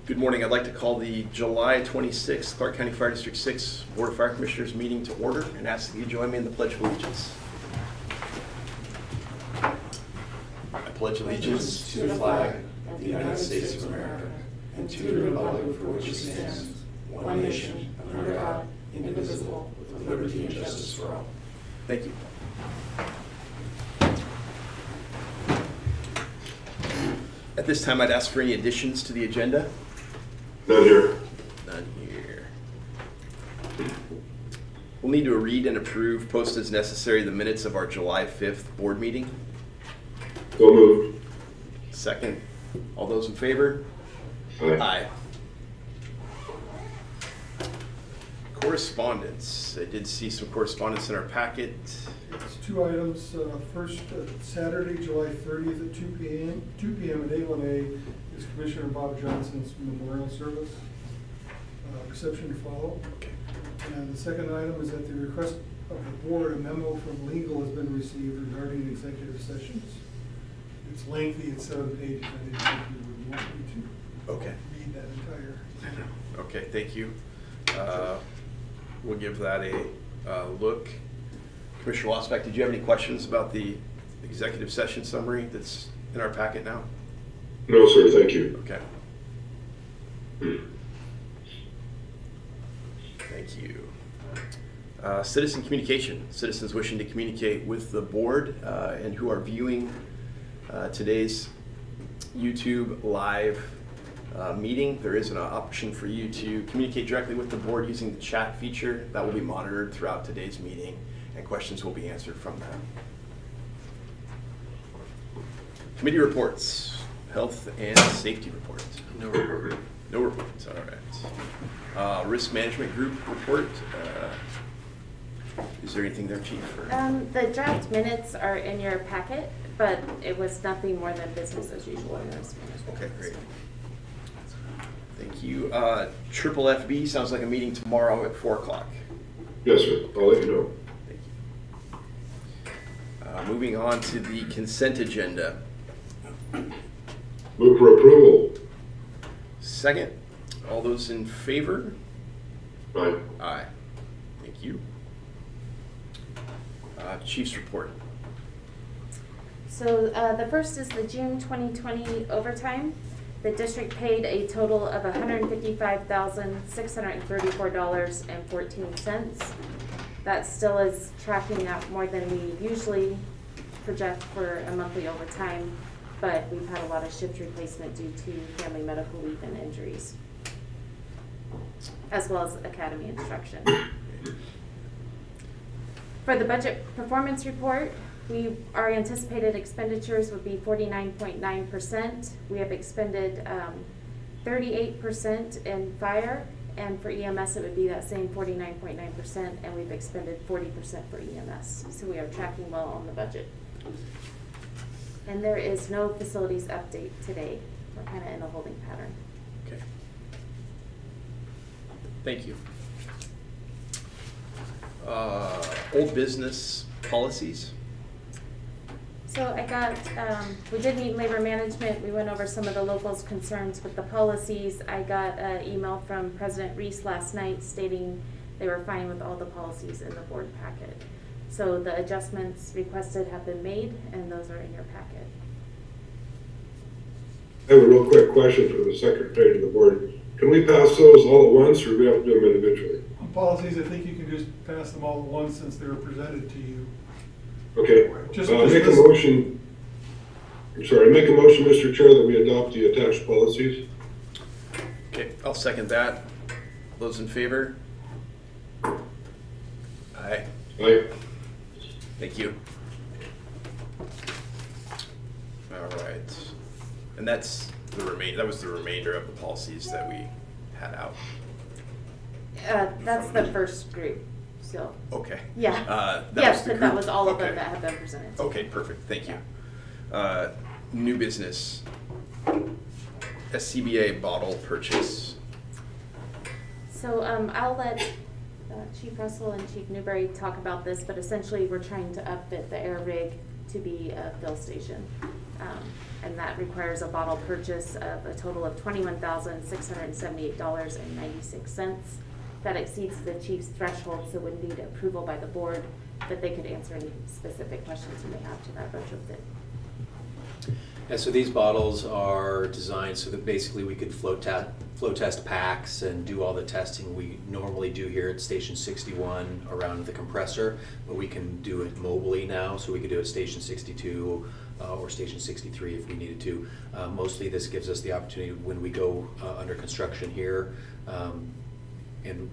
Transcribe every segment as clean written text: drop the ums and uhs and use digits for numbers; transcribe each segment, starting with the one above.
Good morning. I'd like to call the July 26th Clark County Fire District 6 Board of Fire Commissioners meeting to order and ask that you join me in the Pledge of Allegiance. I pledge allegiance to the flag of the United States of America and to the republic for which it stands, one nation, under God, indivisible, with liberty and justice for all. Thank you. At this time, I'd ask for any additions to the agenda. None here. None here. We'll need to read and approve, post as necessary, the minutes of our July 5th board meeting. So moved. Second. All those in favor? Aye. Correspondence. I did see some correspondence in our packet. It's two items. First, Saturday, July 30th at 2 p.m. at A1A is Commissioner Bob Johnson's memorial service. Reception to follow. Okay. And the second item is at the request of the board, a memo from legal has been received regarding executive sessions. It's lengthy, it's 7 pages. I didn't think you would want me to Okay. read that entire. Okay, thank you. We'll give that a look. Commissioner Wasbeck, did you have any questions about the executive session summary that's in our packet now? No, sir, thank you. Okay. Thank you. Citizen communication. Citizens wishing to communicate with the board and who are viewing today's YouTube live meeting. There is an option for you to communicate directly with the board using the chat feature that will be monitored throughout today's meeting, and questions will be answered from that. Committee reports. Health and safety report. No report. No reports. All right. Risk management group report. Is there anything there, Chief? The draft minutes are in your packet, but it was nothing more than business as usual in risk management. Okay, great. Thank you. Triple FB sounds like a meeting tomorrow at 4 o'clock. Yes, sir, I'll let you know. Thank you. Moving on to the consent agenda. Move for approval. Second. All those in favor? Aye. Aye. Thank you. Chief's report. So the first is the June 2020 overtime. The district paid a total of $155,634.14. That still is tracking out more than we usually project for a monthly overtime, but we've had a lot of shift replacement due to family medical leave and injuries, as well as academy instruction. For the budget performance report, our anticipated expenditures would be 49.9%. We have expended 38% in fire, and for EMS it would be that same 49.9%, and we've expended 40% for EMS. So we are tracking well on the budget. And there is no facilities update today. We're kind of in a holding pattern. Okay. Thank you. Old business policies. So I got, we did meet labor management. We went over some of the locals' concerns with the policies. I got an email from President Reese last night stating they were fine with all the policies in the board packet. So the adjustments requested have been made, and those are in your packet. I have a real quick question for the secretary of the board. Can we pass those all at once, or do we have to do them individually? On policies, I think you can just pass them all at once since they were presented to you. Okay, make a motion. I'm sorry, make a motion, Mr. Chair, that we adopt the attached policies. Okay, I'll second that. Those in favor? Aye. Aye. Thank you. All right. And that's the that was the remainder of the policies that we had out. That's the first group, so. Okay. Yeah. That Yes, was the but that group? was all of Okay. them that have been presented. Okay, perfect. Thank you. New business. SCBA bottle purchase. So I'll let Chief Russell and Chief Newberry talk about this, but essentially we're trying to upfit the air rig to be a fill station. And that requires a bottle purchase of a total of $21,678.96. That exceeds the chief's threshold, so would need approval by the board, that they could answer any specific questions you may have to that retrofit. And so these bottles are designed so that basically we could flow test packs and do all the testing we normally do here at Station 61 around the compressor, but we can do it mobily now, so we could do it at Station 62 or Station 63 if we needed to. Mostly this gives us the opportunity when we go under construction here, and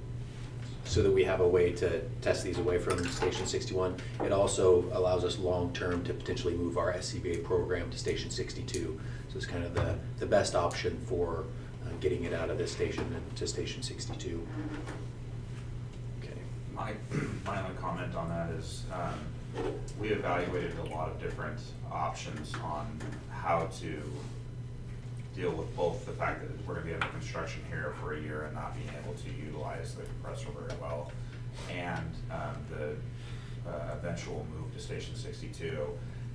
so that we have a way to test these away from Station 61. It also allows us long-term to potentially move our SCBA program to Station 62. So it's kind of the best option for getting it out of this station and to Station 62. Okay. My only comment on that is we evaluated a lot of different options on how to deal with both the fact that we're going to be under construction here for a year and not being able to utilize the compressor very well, and the eventual move to Station 62.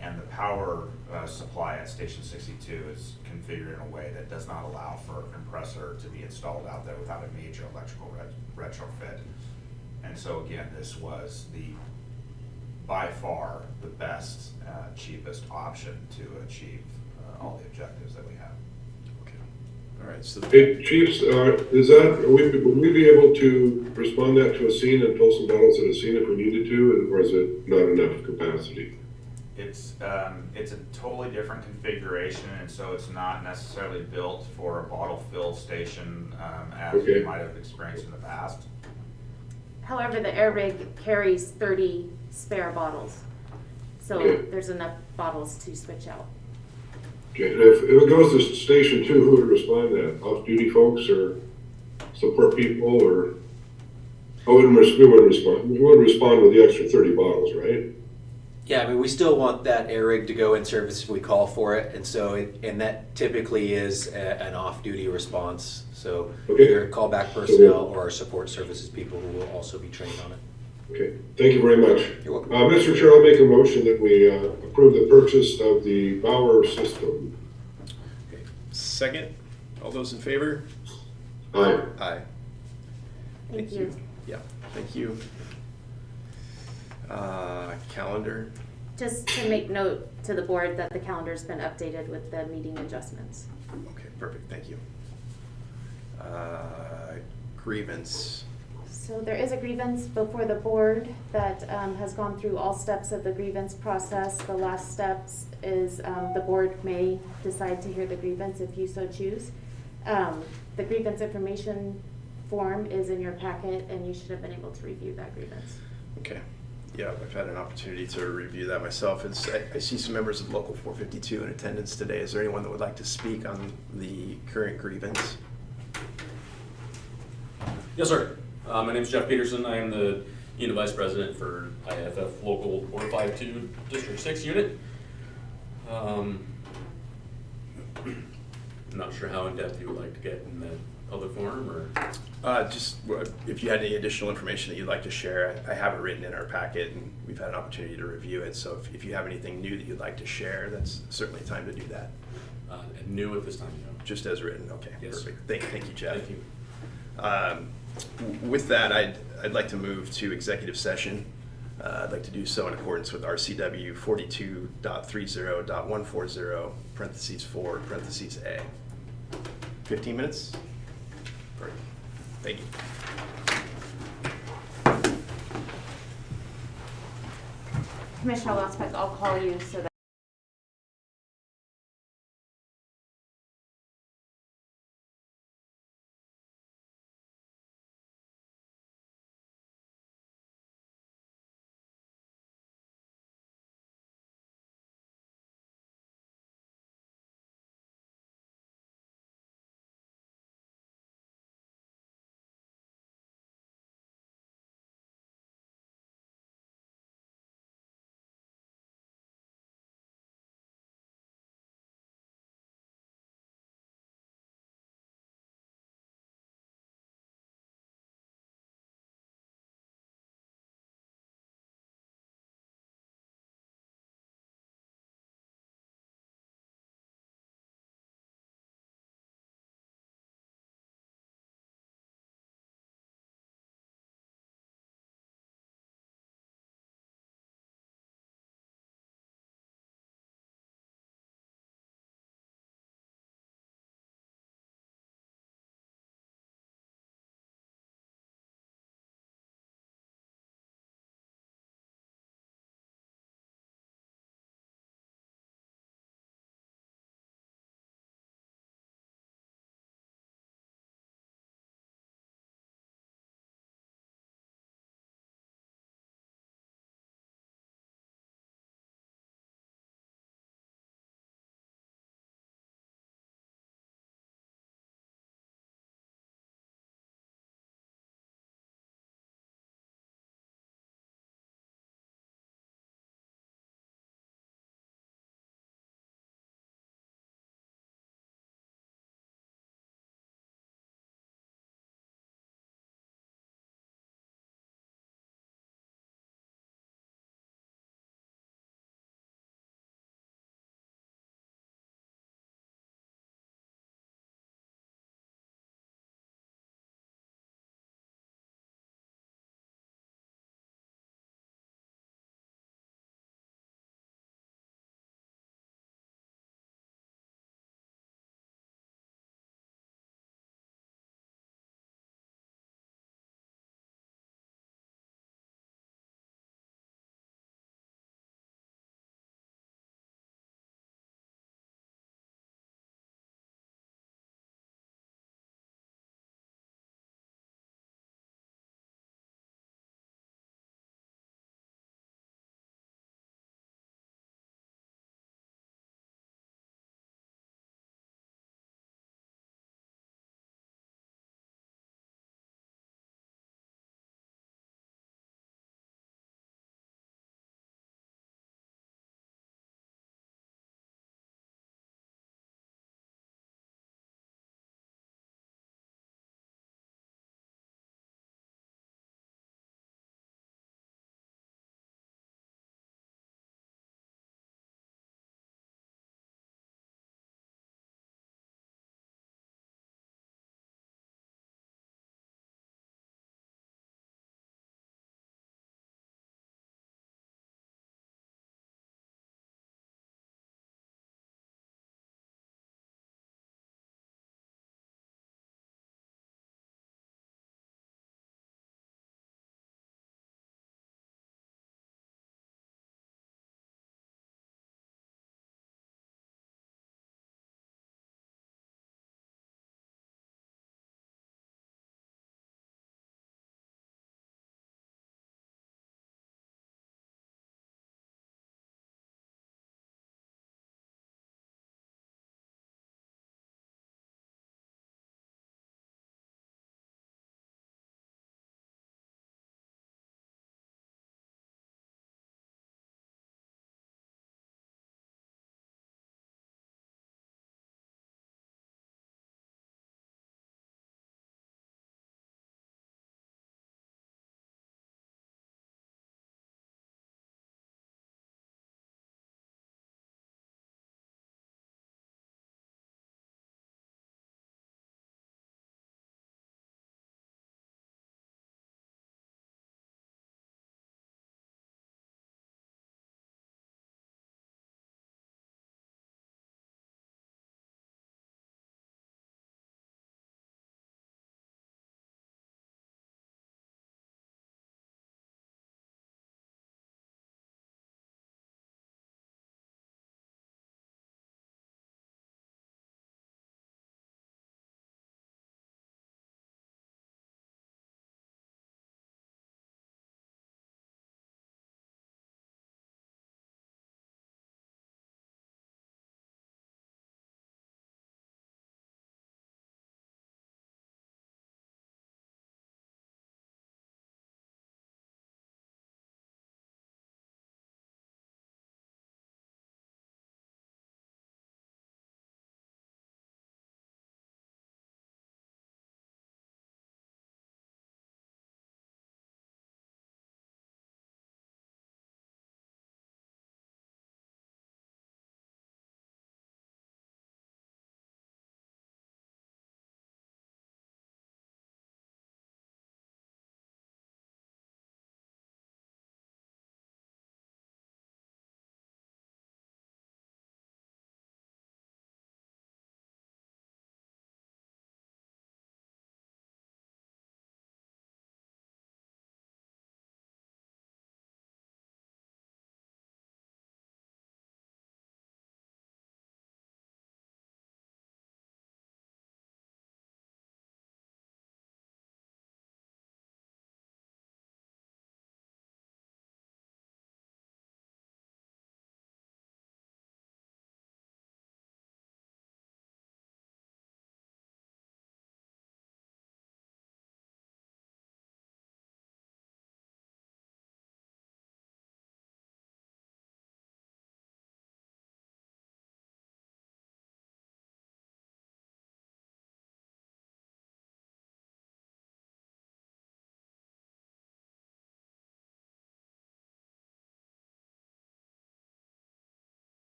And the power supply at Station 62 is configured in a way that does not allow for a compressor to be installed out there without a major electrical retrofit. And so again, this was by far the best, cheapest option to achieve all the objectives that we have. All right, so Hey, Chiefs, would we be able to respond that to a scene and fill some bottles at a scene if we needed to, or is it not enough capacity? It's a totally different configuration, and so it's not necessarily built for a bottle fill station as Okay. you might have experienced in the past. However, the air rig carries 30 spare bottles, so Okay. there's enough bottles to switch out. Okay, and if it goes to Station 2, who would respond to that? Off-duty folks or support people, or? We wouldn't respond. We would respond with the extra 30 bottles, right? Yeah, I mean, we still want that air rig to go in service if we call for it, and so and that typically is an off-duty response. So Okay. either callback personnel or our support services people who will also be trained on it. Okay, thank you very much. You're welcome. Mr. Chair, I'll make a motion that we approve the purchase of the Bauer system. okay. Second, all those in favor? Aye. Aye. Thank you. Yeah, thank you. Calendar. Just to make note to the board that the calendar's been updated with the meeting adjustments. Okay, perfect, thank you. Grievance. So there is a grievance before the board that has gone through all steps of the grievance process. The last steps is the board may decide to hear the grievance if you so choose. The grievance information form is in your packet, and you should have been able to review that grievance. Okay, yeah, I've had an opportunity to review that myself. I see some members of Local 452 in attendance today. Is there anyone that would like to speak on the current grievance? Yes, sir. My name is Jeff Peterson. I am the Unit Vice President for IFF Local 452 District 6 Unit. I'm not sure how in-depth you would like to get in the public forum, or? Just if you had any additional information that you'd like to share, I have it written in our packet, and we've had an opportunity to review it. So if you have anything new that you'd like to share, that's certainly time to do that. New at this time, you know. Just as written, okay, Yes. perfect. Thank you, Jeff. Thank you. With that, I'd like to move to executive session. I'd like to do so in accordance with RCW 42.30.140, parentheses 4, parentheses A. 15 minutes? Perfect. Thank you. Commissioner Lotzbeck, I'll call you so that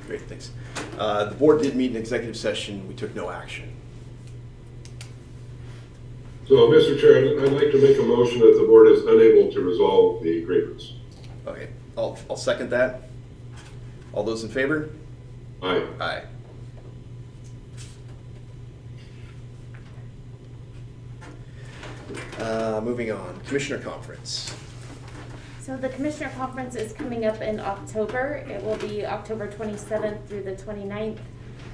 Great, thanks. The board did meet in executive session. We took no action. So, Mr. Chair, I'd like to make a motion that the board is unable to resolve the grievance. Okay, I'll second that. All those in favor? Aye. Aye. Moving on, Commissioner Conference. So the Commissioner Conference is coming up in October. It will be October 27th through the 29th.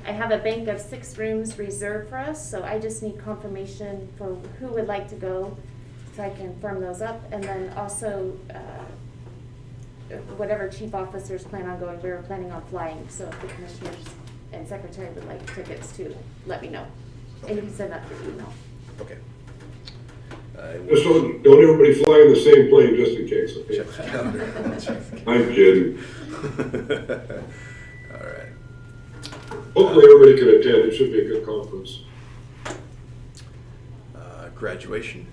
I have a bank of 6 rooms reserved for us, so I just need confirmation for who would like to go, so I can firm those up. And then also, whatever chief officers plan on going, we were planning on flying, so if the commissioners and secretary would like tickets too, let me know. And you can send that through email. Okay. Just don't everybody fly in the same plane just in case, okay? Check the calendar. Check the I'm kidding. calendar. All right. Hopefully everybody can attend. It should be a good conference. Graduation.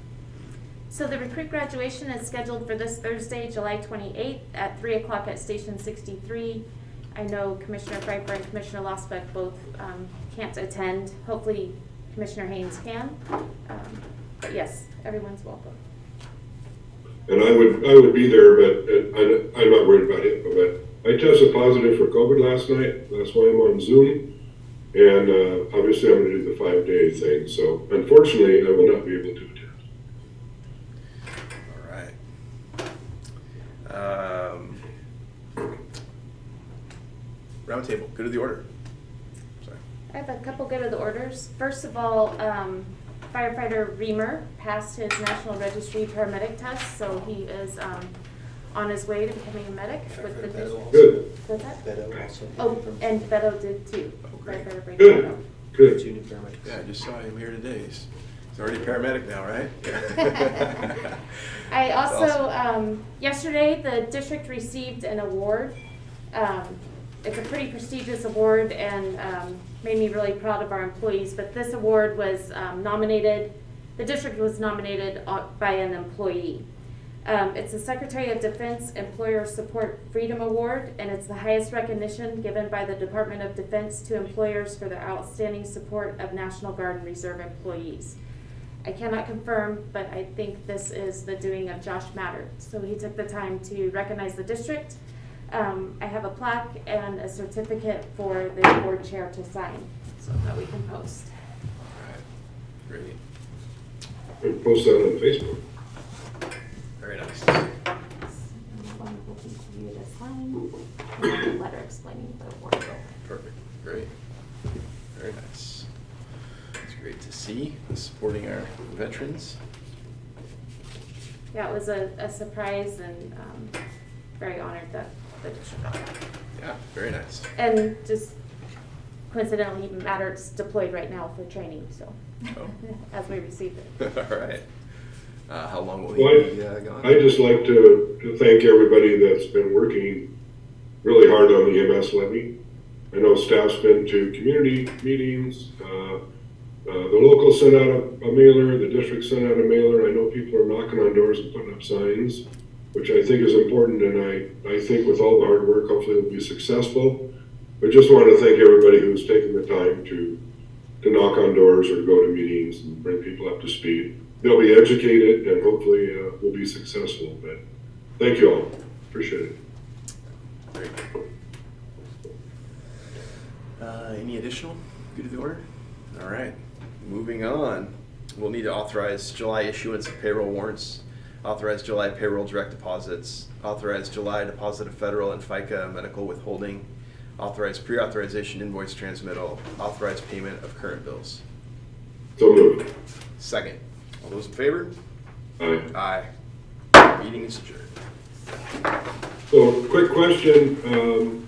So the recruit graduation is scheduled for this Thursday, July 28th at 3 o'clock at Station 63. I know Commissioner Pfeiffer and Commissioner Losbeck both can't attend. Hopefully Commissioner Haynes can. But yes, everyone's welcome. And I would be there, but I'm not worried about it. But I tested positive for COVID last night. That's why I'm on Zoom. And obviously I'm going to do the 5-day thing. So unfortunately, I will not be able to attend. All right. Roundtable, go to the order. Sorry. I have a couple go to the orders. First of all, firefighter Reamer passed his National Registry paramedic test, so he is on his way to becoming a medic with the district. Good. What's that? Beto also. Oh, and Beto did too. Oh, great. Firefighter Brady Good. Beto. Good. Two new paramedics. Yeah, I just saw him here today. He's already a paramedic now, right? I That's also, awesome. yesterday, the district received an award. It's a pretty prestigious award and made me really proud of our employees, but this award was nominated, the district was nominated by an employee. It's the Secretary of Defense Employer Support Freedom Award, and it's the highest recognition given by the Department of Defense to employers for their outstanding support of National Guard and Reserve employees. I cannot confirm, but I think this is the doing of Josh Matter. So he took the time to recognize the district. I have a plaque and a certificate for the board chair to sign, so that we can post. All right, great. And post that on Facebook. Very nice. One will be for you to sign, and then a letter explaining the award. Perfect, great. Very nice. It's great to see, supporting our veterans. Yeah, it was a surprise and very honored that the district got that. Yeah, very nice. And just coincidentally, Matter's deployed right now for training, so, Oh. as we received it. All right. How long will Well, he be gone? I'd just like to thank everybody that's been working really hard on the EMS levy. I know staff's been to community meetings. The local sent out a mailer, the district sent out a mailer. I know people are knocking on doors and putting up signs, which I think is important, and I think with all the hard work, hopefully it'll be successful. But just want to thank everybody who's taken the time to knock on doors or go to meetings and bring people up to speed. They'll be educated and hopefully we'll be successful. But thank you all. Appreciate it. Very good. Any additional? Good to the order? All right, moving on. We'll need to authorize July issuance of payroll warrants, authorize July payroll direct deposits, authorize July deposit of federal and FICA medical withholding, authorize pre-authorization invoice transmittal, authorize payment of current bills. So moved. Second. All those in favor? Aye. Aye. Meeting is adjourned. So quick question.